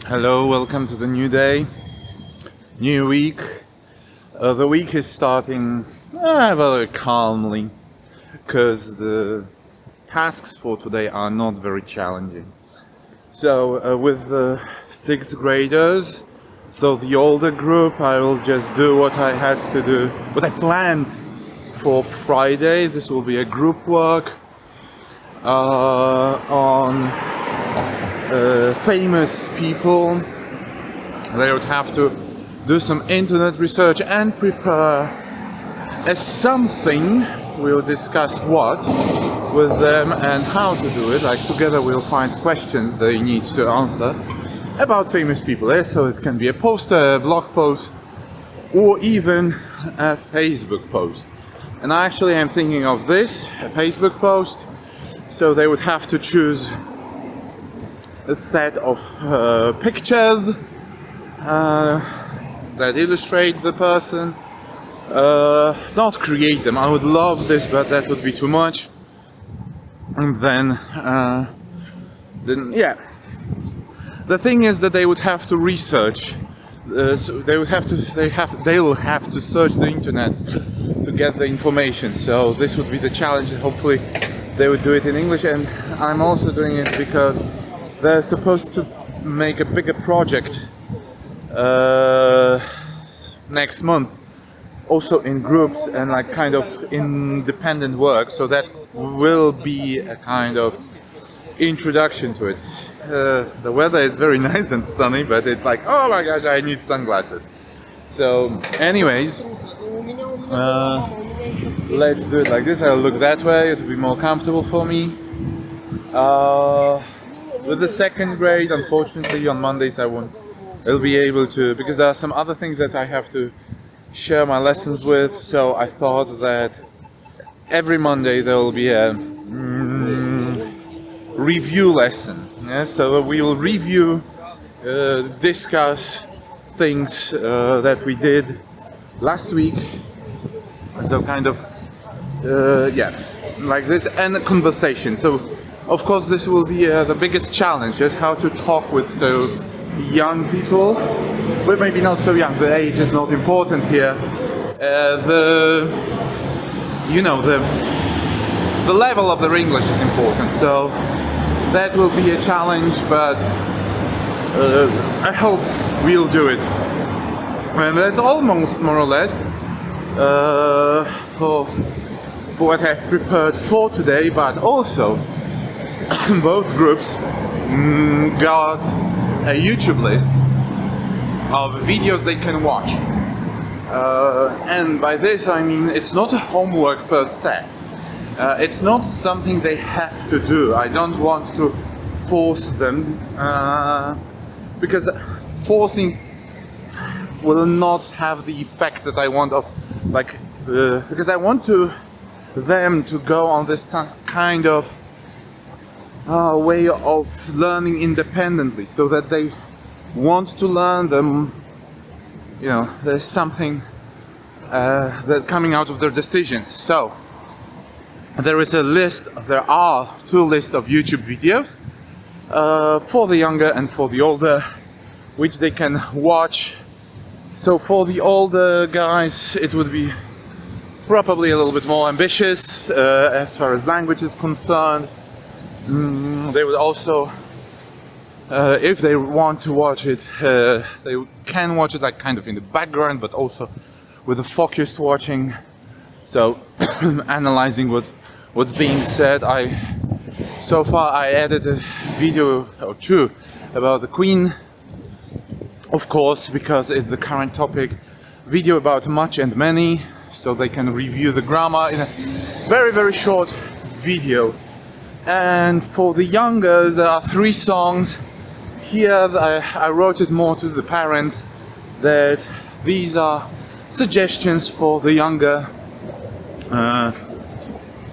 Hello, welcome to the new day, new week. The week is starting very calmly because the tasks for today are not very challenging. So with the sixth graders, so the older group, I will just do what I had to do, what I planned for Friday. This will be a group work on famous people. They would have to do some internet research and prepare something. We'll discuss what with them and how to do it. Like together we'll find questions they need to answer about famous people. So it can be a poster, a blog post, or even a Facebook post. And actually I'm thinking of this, a Facebook post. So they would have to choose a set of pictures that illustrate the person. Not create them. I would love this, but that would be too much. And then yeah. The thing is that they would have to research. So they'll have to search the internet to get the information. So this would be the challenge. Hopefully, they would do it in English. And I'm also doing it because they're supposed to make a bigger project next month, also in groups and like kind of independent work. So that will be a kind of introduction to it. The weather is very nice and sunny, but it's like, oh my gosh, I need sunglasses. So anyways, let's do it like this. I'll look that way, it'll be more comfortable for me. With the second grade, unfortunately, on Mondays I'll be able to, because there are some other things that I have to share my lessons with. So I thought that every Monday there will be a review lesson. Yeah? So we will review, discuss things that we did last week. So kind of, yeah, like this, and a conversation. So of course this will be the biggest challenge, is how to talk with so young people, but maybe not so young. The age is not important here. The level of their English is important. So that will be a challenge, but I hope we'll do it. And that's almost more or less for what I've prepared for today. But also both groups got a YouTube list of videos they can watch. And by this I mean it's not a homework per se. It's not something they have to do. I don't want to force them, because forcing will not have the effect that I want of, like, because I want them to go on this kind of way of learning independently, so that they want to learn them. There's something that coming out of their decisions. So there is a list. There are two lists of YouTube videos for the younger and for the older, which they can watch. So for the older guys, it would be probably a little bit more ambitious as far as language is concerned. They would also, if they want to watch it, they can watch it like kind of in the background, but also with a focused watching. So analyzing what's being said. So far I added a video or two about the Queen, of course, because it's the current topic. Video about much and many, so they can review the grammar in a very, very short video. And for the younger, there are 3 songs. Here I wrote it more to the parents, that these are suggestions for the younger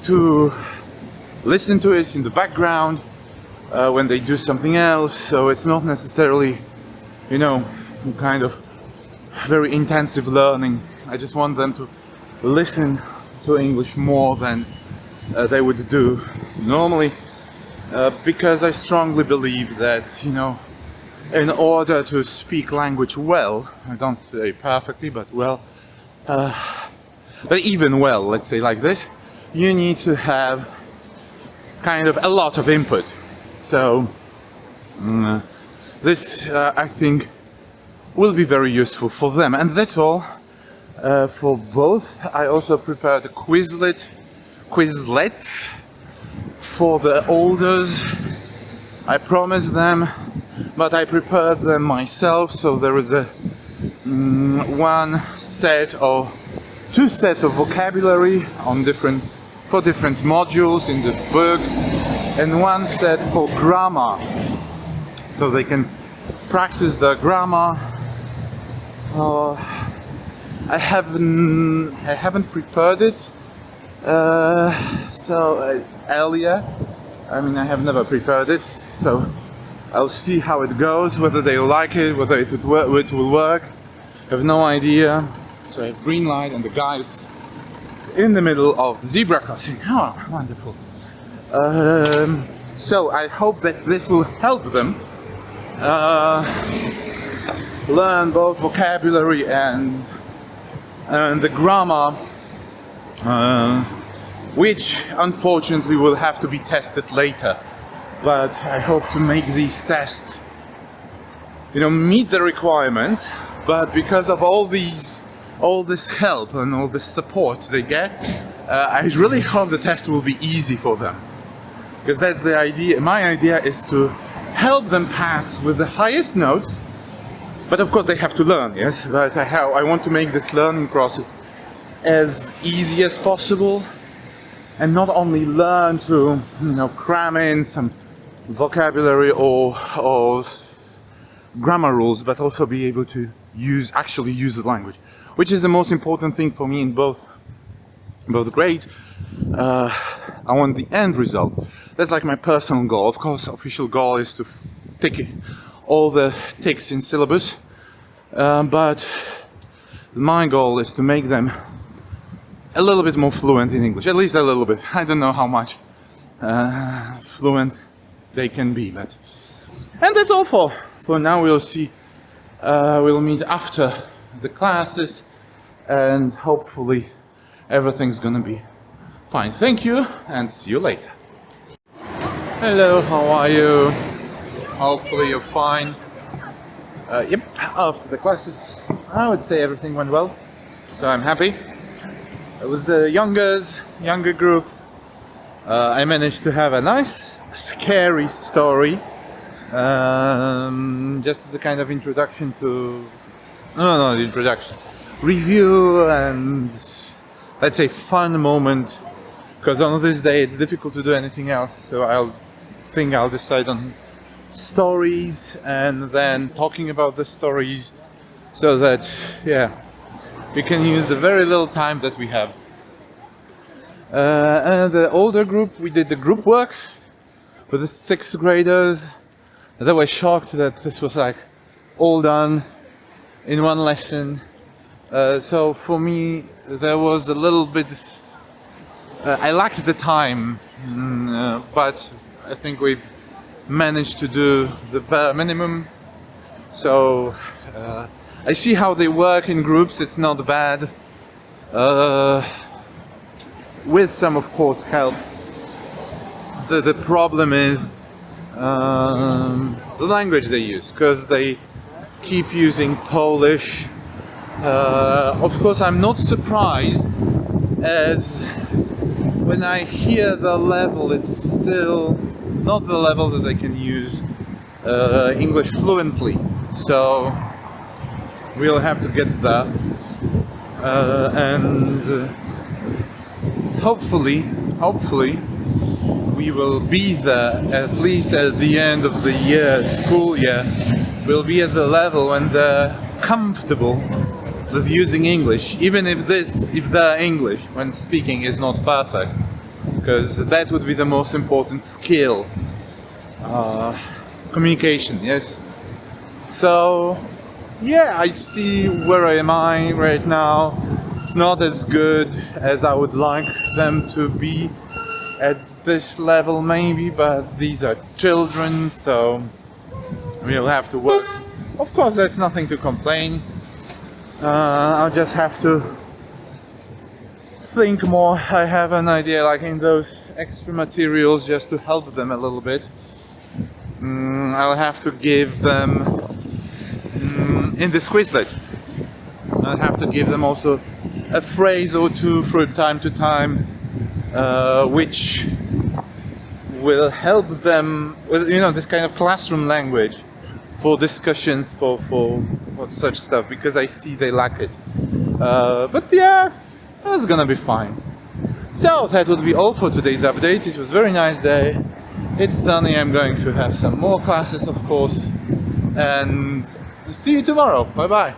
to listen to it in the background when they do something else. So it's not necessarily, kind of very intensive learning. I just want them to listen to English more than they would do normally, because I strongly believe that in order to speak language well. I don't say perfectly, but well. But even well, let's say like this, you need to have kind of a lot of input. So this I think will be very useful for them, and that's all for both. I also prepared a Quizlets for the olders. I promised them, but I prepared them myself, so there is a two sets of vocabulary for different modules in the book, and one set for grammar, so they can practice the grammar. I haven't prepared it earlier. I mean, I have never prepared it, so I'll see how it goes, whether they like it, whether it will work. I have no idea. So I have green light and the guys in the middle of the zebra crossing. Oh, wonderful. So I hope that this will help them learn both vocabulary and the grammar, which unfortunately will have to be tested later. But I hope to make these tests, meet the requirements. But because of all this help and all this support they get, I really hope the test will be easy for them. Because that's the idea. My idea is to help them pass with the highest notes. But of course they have to learn, yes? But I want to make this learning process as easy as possible, and not only learn to, cram in some vocabulary or grammar rules, but also be able to actually use the language, which is the most important thing for me in both grades. I want the end result. That's like my personal goal. Of course, official goal is to tick all the ticks in syllabus, but my goal is to make them a little bit more fluent in English, at least a little bit. I don't know how much fluent they can be, and that's all for now. We'll see. We'll meet after the classes, and hopefully everything's gonna be fine. Thank you, and see you later. Hello, how are you? Hopefully you're fine. Yep, after the classes, I would say everything went well, so I'm happy. With the younger group, I managed to have a nice, scary story. Just as a kind of introduction to... No, the introduction. Review and, let's say, fun moment. Because on this day it's difficult to do anything else, so I'll decide on stories and then talking about the stories, so that, we can use the very little time that we have. And the older group, we did the group work with the 6th graders. They were shocked that this was like all done in one lesson. So for me, there was a little bit... I lacked the time, but I think we've managed to do the bare minimum. So I see how they work in groups, it's not bad. With some, of course, help. The problem is the language they use, because they keep using Polish. Of course, I'm not surprised, as when I hear the level, it's still not the level that they can use English fluently. So we'll have to get that, and hopefully we will be there, at least at the end of the school year. We'll be at the level when they're comfortable with using English, even if their English when speaking is not perfect, because that would be the most important skill. Communication, yes. So I see where am I right now. It's not as good as I would like them to be at this level maybe, but these are children, so we'll have to work. Of course, there's nothing to complain. I'll just have to think more. I have an idea, like in those extra materials, just to help them a little bit. I'll have to give them in this Quizlet. I'll have to give them also a phrase or two from time to time, which will help them with, you know, this kind of classroom language for discussions, for such stuff, because I see they lack it. But yeah, that's gonna be fine. So that would be all for today's update. It was a very nice day. It's sunny. I'm going to have some more classes, of course, and see you tomorrow. Bye bye.